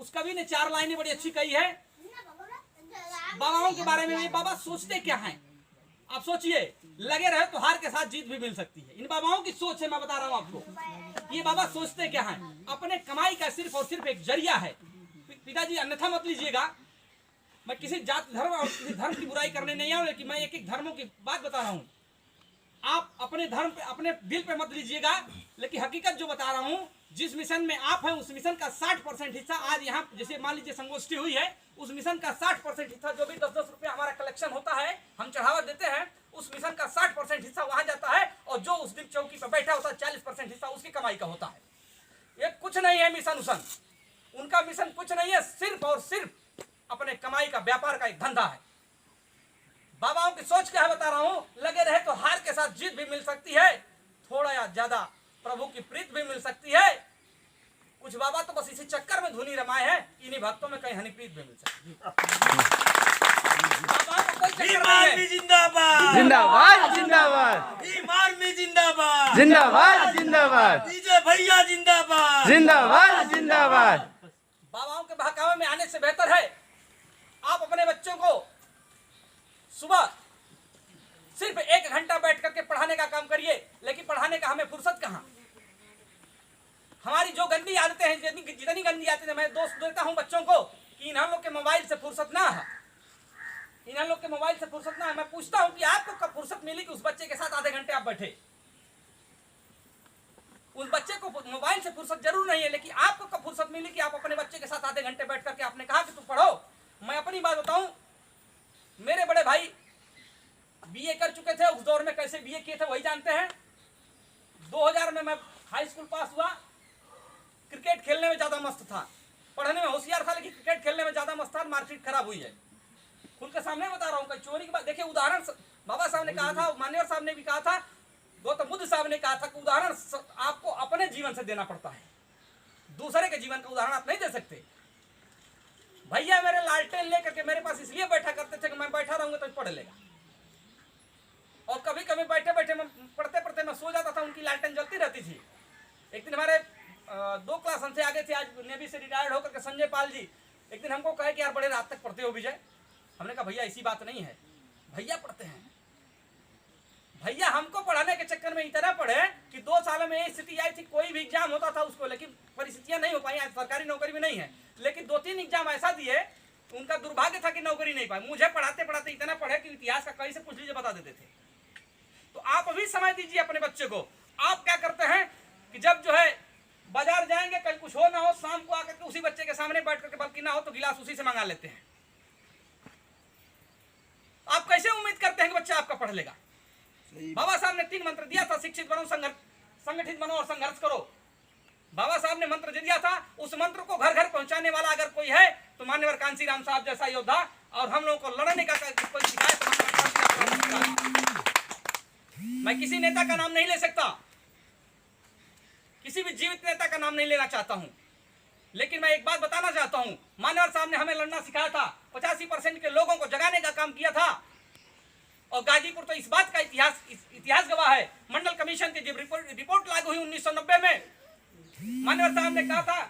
उस कवि ने 4 लाइनें बड़ी अच्छी कही है बाबाओं के बारे में। बाबा सोचते क्या हैं आप सोचिए, लगे रहे तो हार के साथ जीत भी मिल सकती है। इन बाबाओं की सोच है, मैं बता रहा हूं आपको। ये बाबा सोचते क्या हैं, अपने कमाई का सिर्फ और सिर्फ एक जरिया है। पिताजी अन्यथा मत लीजिएगा, मैं किसी जात धर्म और किसी धर्म की बुराई करने नहीं आऊं, लेकिन मैं एक एक धर्मों की बात बता रहा हूं। आप अपने धर्म पे, अपने दिल पे मत लीजिएगा, लेकिन हकीकत जो बता रहा हूं, जिस मिशन में आप हैं उस मिशन का 60% हिस्सा आज यहाँ, जैसे मान लीजिए संगोष्ठी हुई है, उस मिशन का 60% हिस्सा, जो भी 10-10 रुपया हमारा कलेक्शन होता है, हम चढ़ावा देते हैं, उस मिशन का 60% हिस्सा वहां जाता है, और जो उस दिन चौकी पर बैठा होता है 40% हिस्सा उसकी कमाई का होता है। ये कुछ नहीं है मिशन उसन, उनका मिशन कुछ नहीं है, सिर्फ और सिर्फ अपने कमाई का, व्यापार का एक धंधा है। बाबाओं की सोच क्या है बता रहा हूं, लगे रहे तो हार के साथ जीत भी मिल सकती है, थोड़ा या ज्यादा प्रभु की प्रीत भी मिल सकती है। कुछ बाबा तो बस इसी चक्कर में धुनी रमाए हैं, इन्हीं भक्तों में कहीं हनीप्रीत भी मिल सकती है। बाबा को कोई चक्कर नहीं है। जिंदाबाद जिंदाबाद जिंदाबाद, आर्मी जिंदाबाद जिंदाबाद जिंदाबाद, डीजे भैया जिंदाबाद जिंदाबाद जिंदाबाद। बाबाओं के बहकावे में आने से बेहतर है आप अपने बच्चों को सुबह सिर्फ 1 घंटा बैठ करके पढ़ाने का काम करिए, लेकिन पढ़ाने का हमें फुर्सत कहाँ। हमारी जो गंदी आदतें हैं, जितनी गंदी आदतें, मैं दोस्त देता हूं बच्चों को कि इन लोग के मोबाइल से फुर्सत ना है, इन लोग के मोबाइल से फुर्सत ना है। मैं पूछता हूं कि आपको कब फुर्सत मिली कि उस बच्चे के साथ आधे घंटे आप बैठे। उस बच्चे को मोबाइल से फुर्सत जरूर नहीं है, लेकिन आपको कब फुर्सत मिली कि आप अपने बच्चे के साथ आधे घंटे बैठ करके आपने कहा कि तू पढ़ो। मैं अपनी बात बताऊं, मेरे बड़े भाई बीए कर चुके थे, उस दौर में कैसे बीए किए थे वही जानते हैं। 2000 में मैं हाई स्कूल पास हुआ। क्रिकेट खेलने में ज्यादा मस्त था, पढ़ने में होशियार था, लेकिन क्रिकेट खेलने में ज्यादा मस्त था, मार्कशीट खराब हुई है। खुल के सामने बता रहा हूँ, चोरी की बात देखिए। उदाहरण बाबा साहब ने कहा था, मान्यवर साहब ने भी कहा था, गौतम बुद्ध साहब ने कहा था कि उदाहरण आपको अपने जीवन से देना पड़ता है, दूसरे के जीवन का उदाहरण आप नहीं दे सकते। भैया मेरे लालटेन लेकर के मेरे पास इसलिए बैठा करते थे कि मैं बैठा रहूंगा तो पढ़ लेगा, और कभी कभी बैठे बैठे मैं पढ़ते पढ़ते मैं सो जाता था, उनकी लालटेन जलती रहती थी। एक दिन हमारे 2 क्लास हमसे आगे थे, आज नेवी से रिटायर्ड होकर के संजय पाल जी, एक दिन हमको कहे कि यार बड़े रात तक पढ़ते हो विजय। हमने कहा भैया ऐसी बात नहीं है, भैया पढ़ते हैं। भैया हमको पढ़ाने के चक्कर में इतना पढ़े कि 2 सालों में ये स्थिति आई थी, कोई भी एग्जाम होता था उसको, लेकिन परिस्थितियां नहीं हो पाई। आज सरकारी नौकरी भी नहीं है, लेकिन 2-3 एग्जाम ऐसा दिए, उनका दुर्भाग्य था कि नौकरी नहीं पाई। मुझे पढ़ाते पढ़ाते इतना पढ़े कि इतिहास का कहीं से पूछ लीजिए बता देते थे। तो आप अभी समय दीजिए अपने बच्चे को। आप क्या करते हैं कि जब जो है बाजार जाएंगे, कहीं कुछ हो ना हो, शाम को आकर के उसी बच्चे के सामने बैठ करके, बल्कि ना हो तो गिलास उसी से मंगा लेते हैं। आप कैसे उम्मीद करते हैं कि बच्चा आपका पढ़ लेगा। बाबा साहब ने 3 मंत्र दिया था, शिक्षित बनो, संगठित बनो और संघर्ष करो। बाबा साहब ने मंत्र दिया था, उस मंत्र को घर घर पहुंचाने वाला अगर कोई है तो मान्यवर कांसीराम साहब जैसा योद्धा, और हम लोगों को लड़ने का कोई शिकायत। मैं किसी नेता का नाम नहीं ले सकता, किसी भी जीवित नेता का नाम नहीं लेना चाहता हूं, लेकिन मैं एक बात बताना चाहता हूं, मान्यवर साहब ने हमें लड़ना सिखाया था, 85% के लोगों को जगाने का काम किया था। और गाजीपुर तो इस बात का इतिहास गवाह है। मंडल कमीशन की जब रिपोर्ट लागू हुई 1990 में, मान्यवर साहब ने कहा था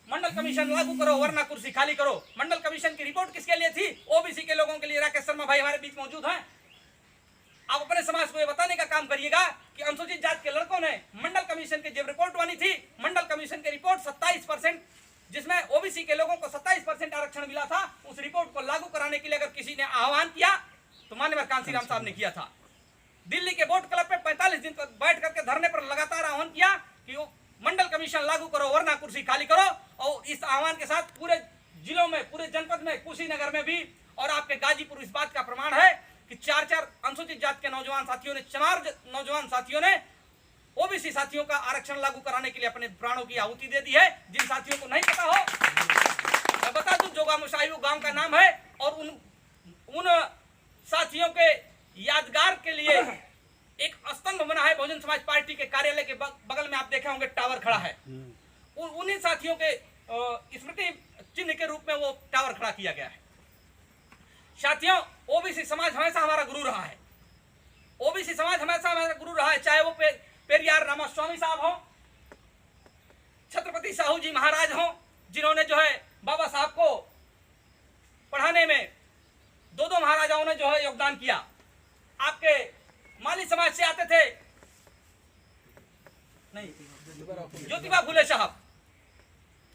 मंडल कमीशन लागू करो वरना कुर्सी खाली करो। मंडल कमीशन की रिपोर्ट किसके लिए थी? ओबीसी के लोगों के लिए। राकेश शर्मा भाई हमारे बीच मौजूद हैं। आप अपने समाज को ये बताने का काम करिएगा कि अनुसूचित जाति के लड़कों ने मंडल कमीशन की जब रिपोर्ट बनी थी, मंडल कमीशन की रिपोर्ट 27%, जिसमें ओबीसी के लोगों को 27% आरक्षण मिला था, उस रिपोर्ट को लागू कराने के लिए अगर किसी ने आह्वान किया तो माननीय कांसीराम साहब ने किया था। दिल्ली के बोट क्लब पे 45 दिन तक बैठ करके धरने पर लगातार आह्वान किया कि मंडल कमीशन लागू करो वरना कुर्सी खाली करो। और इस आह्वान के साथ पूरे जिलों में, पूरे जनपद में, कुशीनगर में भी, और आपके गाजीपुर इस बात का प्रमाण है कि 4 अनुसूचित जाति के नौजवान साथियों ने, 4 नौजवान साथियों ने ओबीसी साथियों का आरक्षण लागू कराने के लिए अपने प्राणों की आहुति दे दी है। जिन साथियों को नहीं पता हो, मैं बता दूं, जोगा मुशाहिबू गांव का नाम है, और उन साथियों के यादगार के लिए एक स्तंभ बना है। बहुजन समाज पार्टी के कार्यालय के बगल में आप देखे होंगे टावर खड़ा है। उन्हीं साथियों के स्मृति चिन्ह के रूप में वो टावर खड़ा किया गया है। साथियों, ओबीसी समाज हमेशा हमारा गुरु रहा है। ओबीसी समाज हमेशा हमारा गुरु रहा है, चाहे वो पेरियार रामास्वामी साहब हो, छत्रपति साहू जी महाराज हो, जिन्होंने जो है बाबा मतदान किया। आपके माली समाज से आते थे, नहीं, ज्योतिबा फुले साहब,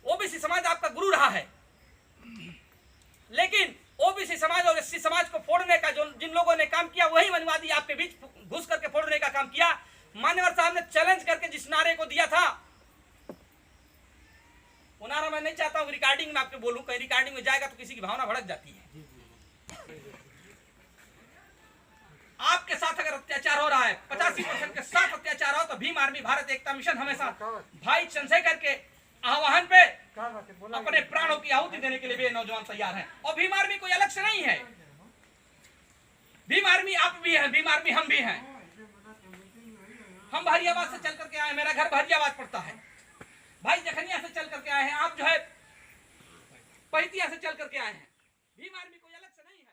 ओबीसी समाज आपका गुरु रहा है, लेकिन ओबीसी समाज और एससी समाज को फोड़ने का जो जिन लोगों ने काम किया, वही मनवादी आपके बीच घुस करके फोड़ने का काम किया। मान्यवर साहब ने चैलेंज करके जिस नारे को दिया था, वो नारा मैं नहीं चाहता हूं रिकॉर्डिंग में आपको बोलूं, कहीं रिकॉर्डिंग में जाएगा तो किसी की भावना भड़क जाती है। आपके साथ अगर अत्याचार हो रहा है, 85% के साथ अत्याचार हो, तो भीम आर्मी भारत एकता मिशन हमेशा भाई चंद्रशेखर के आह्वान पे अपने प्राणों की आहुति देने के लिए भी नौजवान तैयार हैं। और भीम आर्मी कोई अलग से नहीं है, भीम आर्मी आप भी हैं, भीम आर्मी हम भी हैं। हम बहरियाबाद से चल करके आए, मेरा घर बहरियाबाद पड़ता है, भाई जखनिया से चल करके आए हैं, आप जो है पहितिया से चल करके आए हैं। भीम आर्मी कोई अलग से नहीं है।